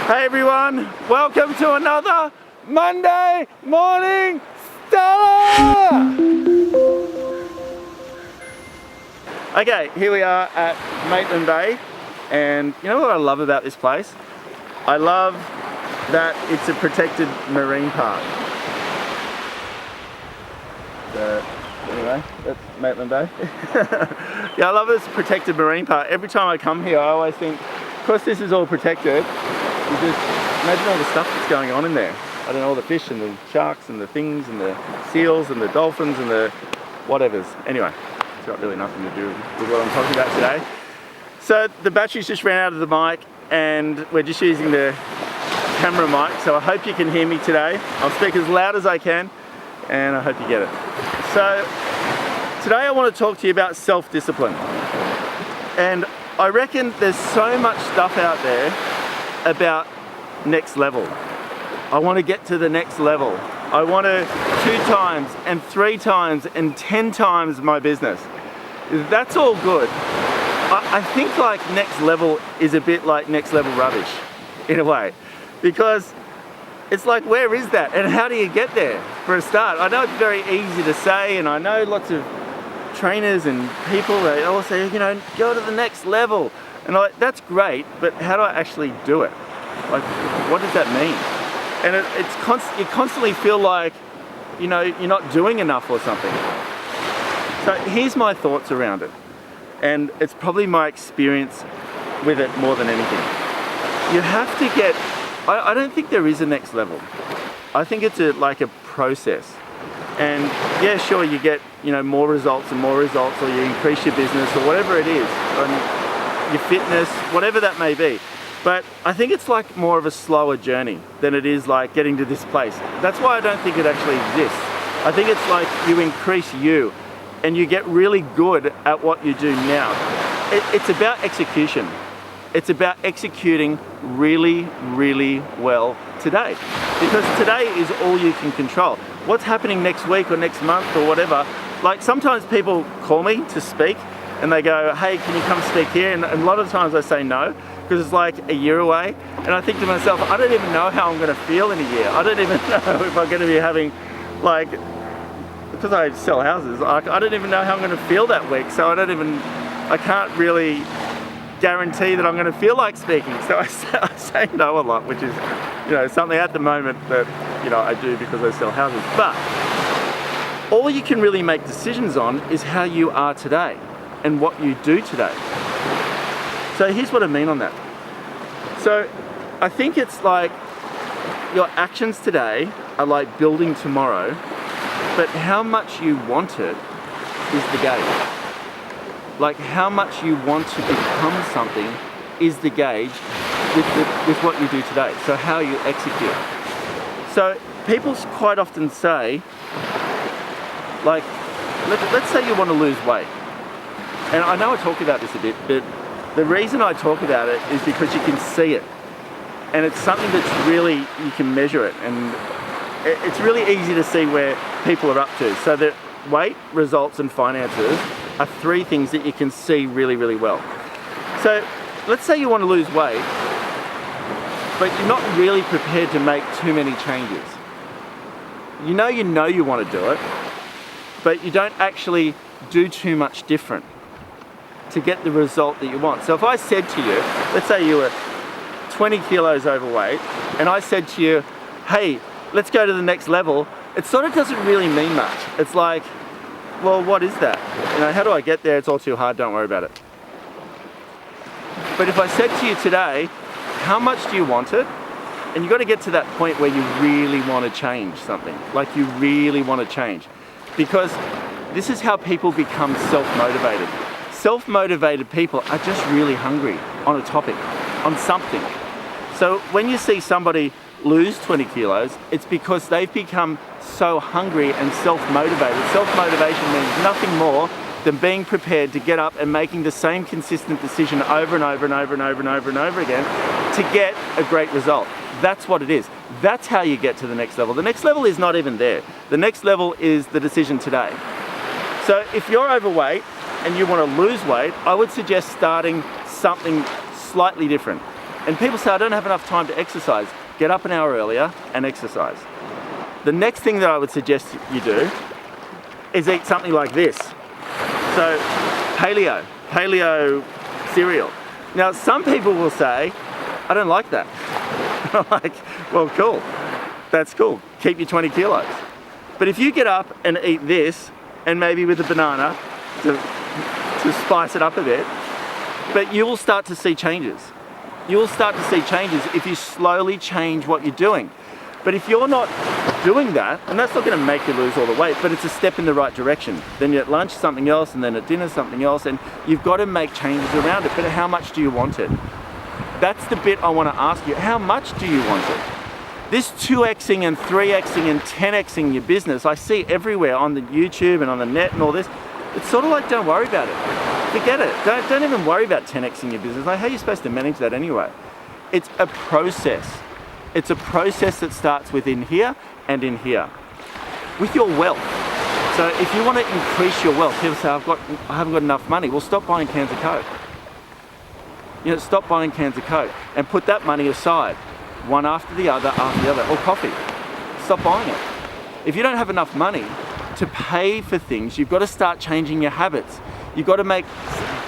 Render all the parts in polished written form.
Hey everyone, welcome to another Monday Morning Stella! Okay, here we are at Maitland Bay, and you know what I love about this place? I love that it's a protected marine park. Anyway, that's Maitland Bay. Yeah, I love this protected marine park. Every time I come here, I always think, of course this is all protected, you just imagine all the stuff that's going on in there. I don't know, all the fish and the sharks and the things and the seals and the dolphins and the whatevers. Anyway, it's got really nothing to do with what I'm talking about today. So the batteries just ran out of the mic and we're just using the camera mic, so I hope you can hear me today. I'll speak as loud as I can and I hope you get it. So today I want to talk to you about self-discipline. And I reckon there's so much stuff out there about next level. I want to get to the next level. I want to 2 times and 3 times and 10 times my business. That's all good. I think like next level is a bit like next level rubbish in a way, because it's like, where is that and how do you get there for a start? I know it's very easy to say, and I know lots of trainers and people, they all say, you know, go to the next level, and I'm like, that's great, but how do I actually do it? Like, what does that mean? And you constantly feel like, you know, you're not doing enough or something. So here's my thoughts around it, and it's probably my experience with it more than anything. You have to get, I don't think there is a next level. I think it's like a process. And yeah, sure, you get, you know, more results, or you increase your business or whatever it is, your fitness, whatever that may be. But I think it's like more of a slower journey than it is like getting to this place. That's why I don't think it actually exists. I think it's like you increase you and you get really good at what you do now. It's about execution. It's about executing really, really well today. Because today is all you can control. What's happening next week or next month or whatever, like sometimes people call me to speak and they go, hey, can you come speak here? And a lot of times I say no, because it's like a year away. And I think to myself, I don't even know how I'm gonna feel in a year. I don't even know if I'm gonna be having, like, because I sell houses, I don't even know how I'm gonna feel that week. So I can't really guarantee that I'm going to feel like speaking, so I say no a lot, which is, you know, something at the moment that, you know, I do because I sell houses. But all you can really make decisions on is how you are today and what you do today. So here's what I mean on that. So I think it's like your actions today are like building tomorrow, but how much you want it is the gauge. Like how much you want to become something is the gauge with what you do today. So how you execute. So people quite often say, like, let's say you want to lose weight. And I know I talk about this a bit, but the reason I talk about it is because you can see it. And it's something that's really, you can measure it. And it's really easy to see where people are up to. So that weight, results, and finances are 3 things that you can see really, really well. So let's say you want to lose weight, but you're not really prepared to make too many changes. You know you want to do it, but you don't actually do too much different to get the result that you want. So if I said to you, let's say you were 20 kilos overweight, and I said to you, hey, let's go to the next level, it sort of doesn't really mean much. It's like, well, what is that? You know, how do I get there? It's all too hard, don't worry about it. But if I said to you today, how much do you want it? And you've got to get to that point where you really want to change something. Like you really want to change. Because this is how people become self-motivated. Self-motivated people are just really hungry on a topic, on something. So when you see somebody lose 20 kilos, it's because they've become so hungry and self-motivated. Self-motivation means nothing more than being prepared to get up and making the same consistent decision over and over and over and over and over and over again to get a great result. That's what it is. That's how you get to the next level. The next level is not even there. The next level is the decision today. So if you're overweight and you want to lose weight, I would suggest starting something slightly different. And people say, I don't have enough time to exercise. Get up an hour earlier and exercise. The next thing that I would suggest you do is eat something like this. So paleo cereal. Now, some people will say, I don't like that. I'm like, well, cool. That's cool. Keep your 20 kilos. But if you get up and eat this, and maybe with a banana to spice it up a bit, but you will start to see changes. You will start to see changes if you slowly change what you're doing. But if you're not doing that, and that's not going to make you lose all the weight, but it's a step in the right direction. Then at lunch something else, and then at dinner something else, and you've got to make changes around it. But how much do you want it? That's the bit I want to ask you. How much do you want it? This 2xing and 3xing and 10xing your business, I see everywhere on the YouTube and on the net and all this. It's sort of like, don't worry about it. Forget it. Don't even worry about 10xing your business. Like, how are you supposed to manage that anyway? It's a process. It's a process that starts within here and in here. With your wealth. So if you want to increase your wealth, people say, I haven't got enough money. Well, stop buying cans of Coke. Stop buying cans of Coke and put that money aside. One after the other, or coffee. Stop buying it. If you don't have enough money to pay for things, you've got to start changing your habits. You've got to make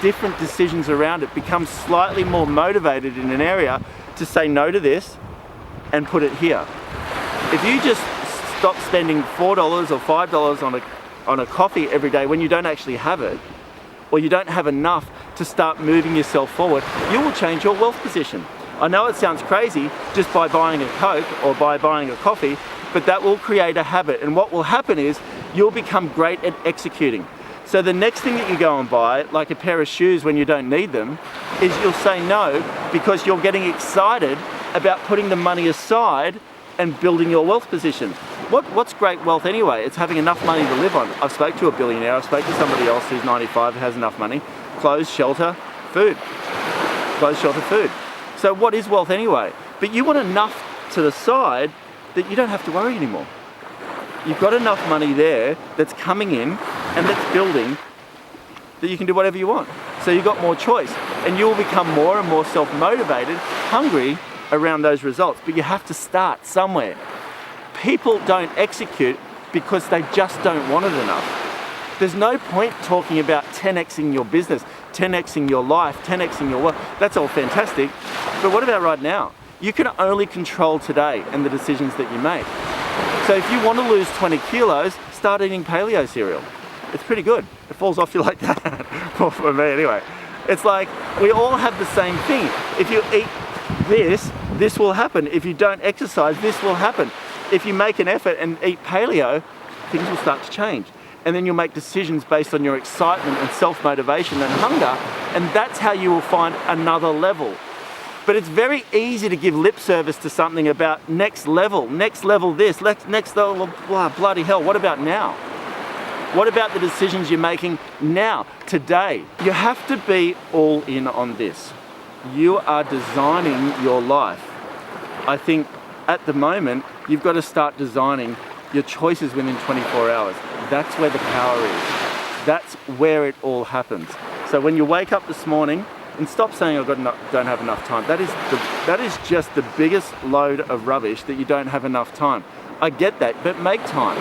different decisions around it, become slightly more motivated in an area to say no to this and put it here. If you just stop spending $4 or $5 on a coffee every day when you don't actually have it, or you don't have enough to start moving yourself forward, you will change your wealth position. I know it sounds crazy just by buying a Coke or by buying a coffee, but that will create a habit. And what will happen is you'll become great at executing. So the next thing that you go and buy, like a pair of shoes when you don't need them, is you'll say no because you're getting excited about putting the money aside and building your wealth position. What's great wealth anyway? It's having enough money to live on. I've spoke to a billionaire, I've spoke to somebody else who's 95 who has enough money. Clothes, shelter, food. Clothes, shelter, food. So what is wealth anyway? But you want enough to the side that you don't have to worry anymore. You've got enough money there that's coming in and that's building that you can do whatever you want. So you've got more choice and you will become more and more self-motivated, hungry around those results. But you have to start somewhere. People don't execute because they just don't want it enough. There's no point talking about 10xing your business, 10xing your life, 10xing your work. That's all fantastic. But what about right now? You can only control today and the decisions that you make. So if you want to lose 20 kilos, start eating paleo cereal. It's pretty good. It falls off you like that. Well, for me anyway. It's like we all have the same thing. If you eat this will happen. If you don't exercise, this will happen. If you make an effort and eat paleo, things will start to change. And then you'll make decisions based on your excitement and self-motivation and hunger, and that's how you will find another level. But it's very easy to give lip service to something about next level this, next level, blah, bloody hell, what about now? What about the decisions you're making now, today? You have to be all in on this. You are designing your life. I think at the moment, you've got to start designing your choices within 24 hours. That's where the power is. That's where it all happens. So when you wake up this morning, and stop saying don't have enough time. That is just the biggest load of rubbish that you don't have enough time. I get that, but make time.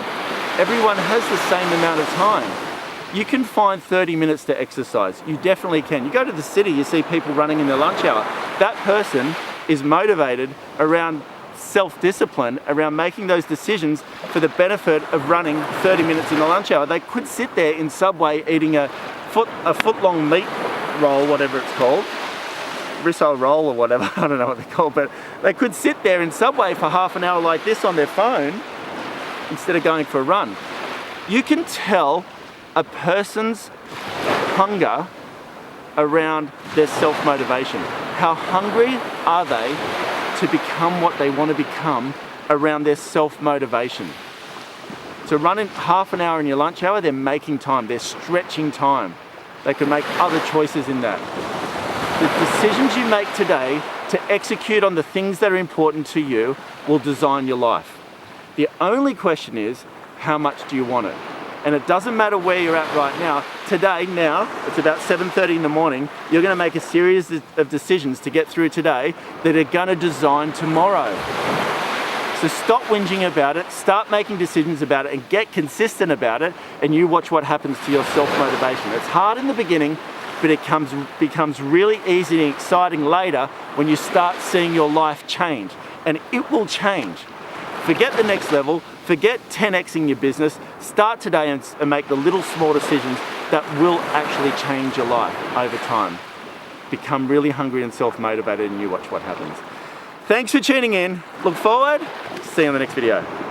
Everyone has the same amount of time. You can find 30 minutes to exercise. You definitely can. You go to the city, you see people running in their lunch hour. That person is motivated around self-discipline, around making those decisions for the benefit of running 30 minutes in the lunch hour. They could sit there in Subway eating a foot-long meat roll, whatever it's called, rissole roll or whatever, I don't know what they're called, but they could sit there in Subway for half an hour like this on their phone instead of going for a run. You can tell a person's hunger around their self-motivation. How hungry are they to become what they want to become around their self-motivation? So running half an hour in your lunch hour, they're making time, they're stretching time. They can make other choices in that. The decisions you make today to execute on the things that are important to you will design your life. The only question is, how much do you want it? And it doesn't matter where you're at right now. Today, now, it's about 7:30 in the morning, you're gonna make a series of decisions to get through today that are gonna design tomorrow. So stop whinging about it, start making decisions about it, and get consistent about it, and you watch what happens to your self-motivation. It's hard in the beginning, but it becomes really easy and exciting later when you start seeing your life change. And it will change. Forget the next level, forget 10xing your business, start today and make the little small decisions that will actually change your life over time. Become really hungry and self-motivated, and you watch what happens. Thanks for tuning in. Look forward. See you on the next video.